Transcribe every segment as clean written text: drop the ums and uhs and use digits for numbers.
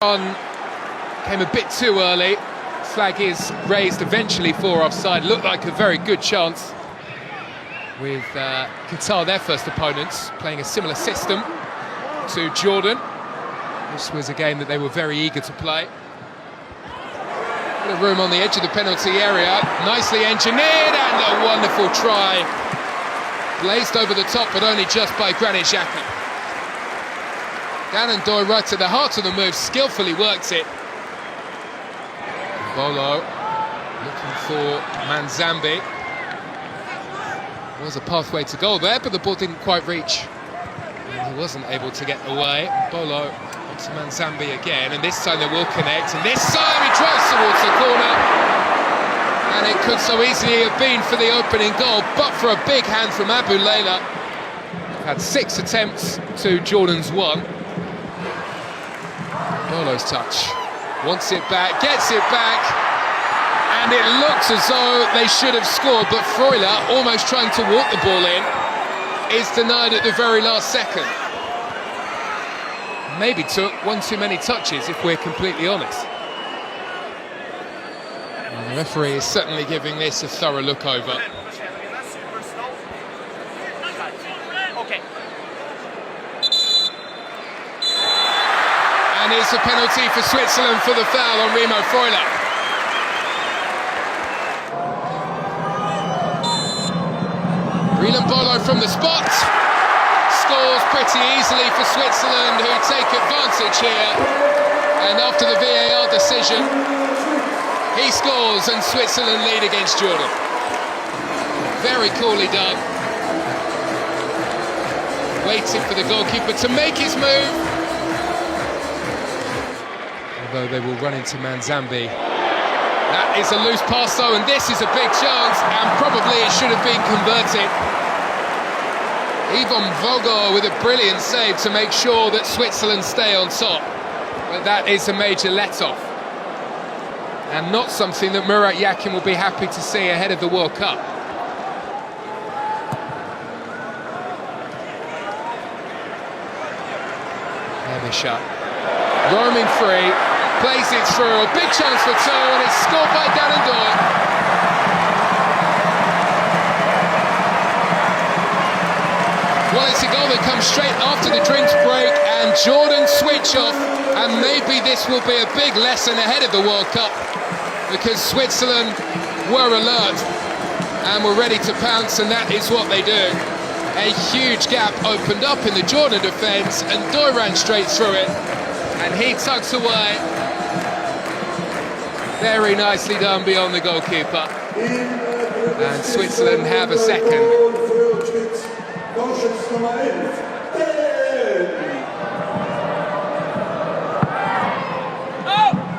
On came a bit too early. Flag is raised eventually for offside. Looked like a very good chance with Qatar, their first opponents, playing a similar system to Jordan. This was a game that they were very eager to play. Bit of room on the edge of the penalty area, nicely engineered, and a wonderful try. Blazed over the top, but only just by Granit Xhaka. Doy right to the heart of the move, skillfully worked it. Bolo looking for Manzambi. Was a pathway to goal there, but the ball didn't quite reach. And he wasn't able to get away. Bolo onto Manzambi again, and this time they will connect. And this time he drives towards the corner. And it could so easily have been for the opening goal, but for a big hand from Abu Layla. Had 6 attempts to Jordan's 1. Bolo's touch, wants it back, gets it back, and it looks as though they should have scored, but Freuler, almost trying to walk the ball in, is denied at the very last second. Maybe took one too many touches, if we're completely honest. And the referee is certainly giving this a thorough look over. And it's a penalty for Switzerland for the foul on Remo Freuler. Bolo from the spot. Scores pretty easily for Switzerland, who take advantage here. And after the VAR decision, he scores and Switzerland lead against Jordan. Very coolly done. Waiting for the goalkeeper to make his move. Although they will run into Manzambi. That is a loose pass though, and this is a big chance, and probably it should have been converted. Ivan Vogel with a brilliant save to make sure that Switzerland stay on top. But that is a major let-off. And not something that Murat Yakin will be happy to see ahead of the World Cup. Emisha, roaming free. Plays it through, a big chance for 2, and it's scored by Doy. Well, it's a goal that comes straight after the drinks break, and Jordan switch off, and maybe this will be a big lesson ahead of the World Cup, because Switzerland were alert and were ready to pounce, and that is what they do. A huge gap opened up in the Jordan defence, and Doy ran straight through it, and he tugs away. Very nicely done beyond the goalkeeper. And Switzerland have a second.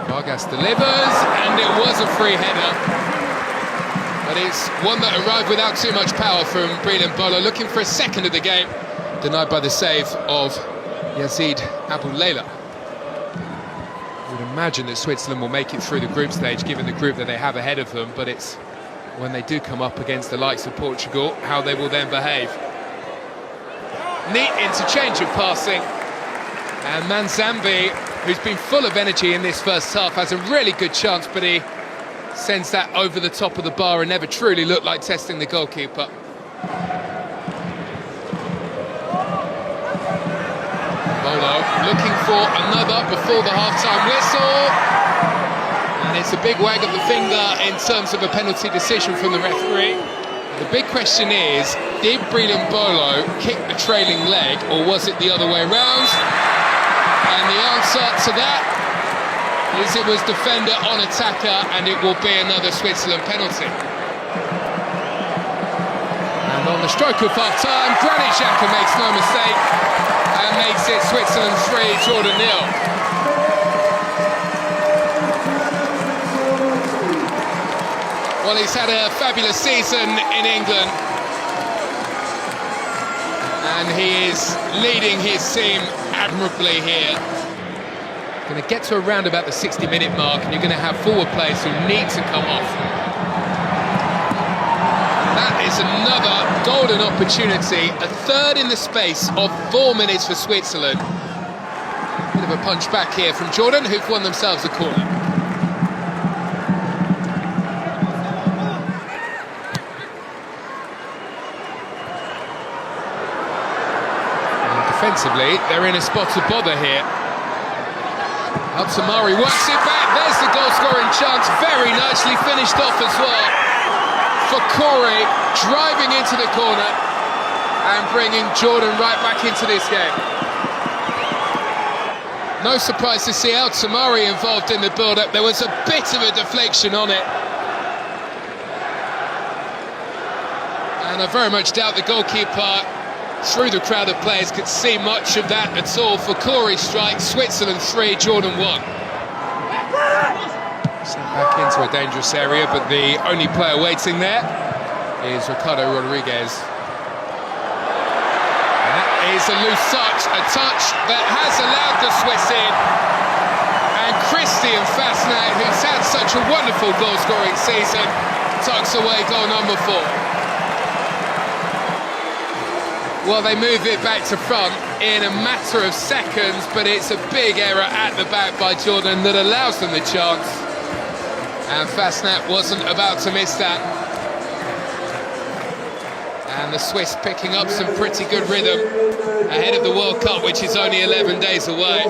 Vargas delivers, and it was a free header. But it's one that arrived without too much power from Bolo, looking for a second of the game. Denied by the save of Yazid Abu Layla. I would imagine that Switzerland will make it through the group stage, given the group that they have ahead of them, but it's when they do come up against the likes of Portugal, how they will then behave. Neat interchange of passing, and Manzambi, who's been full of energy in this first half, has a really good chance, but he sends that over the top of the bar and never truly looked like testing the goalkeeper. Looking for another before the half-time whistle, and it's a big wag of the finger in terms of a penalty decision from the referee. The big question is, did Bolo kick the trailing leg, or was it the other way round? And the answer to that is it was defender on attacker, and it will be another Switzerland penalty. And on the stroke of half-time, Granit Xhaka makes no mistake, and makes it Switzerland 3, Jordan 0. Well, he's had a fabulous season in England, and he is leading his team admirably here. Going to get to around about the 60-minute mark, and you're going to have forward players who need to come off. That is another golden opportunity, a third in the space of 4 minutes for Switzerland. Bit of of a punch back here from Jordan, who've won themselves a corner. And defensively, they're in a spot of bother here. Al-Tamari works it back, there's the goal-scoring chance, very nicely finished off as well. For Corey, driving into the corner and bringing Jordan right back into this game. No surprise to see Al-Tamari involved in the build-up. There was a bit of a deflection on it. And I very much doubt the goalkeeper, through the crowd of players, could see much of that at all. For Corey's strike, Switzerland 3, Jordan 1. Sent back into a dangerous area, but the only player waiting there is Ricardo Rodriguez. Is a loose touch, a touch that has allowed the Swiss in. And Christian Fasnacht, who's had such a wonderful goal-scoring season, tucks away goal number 4. Well, they move it back to front in a matter of seconds, but it's a big error at the back by Jordan that allows them the chance. And Fasnacht wasn't about to miss that. And the Swiss picking up some pretty good rhythm ahead of the World Cup, which is only 11 days away.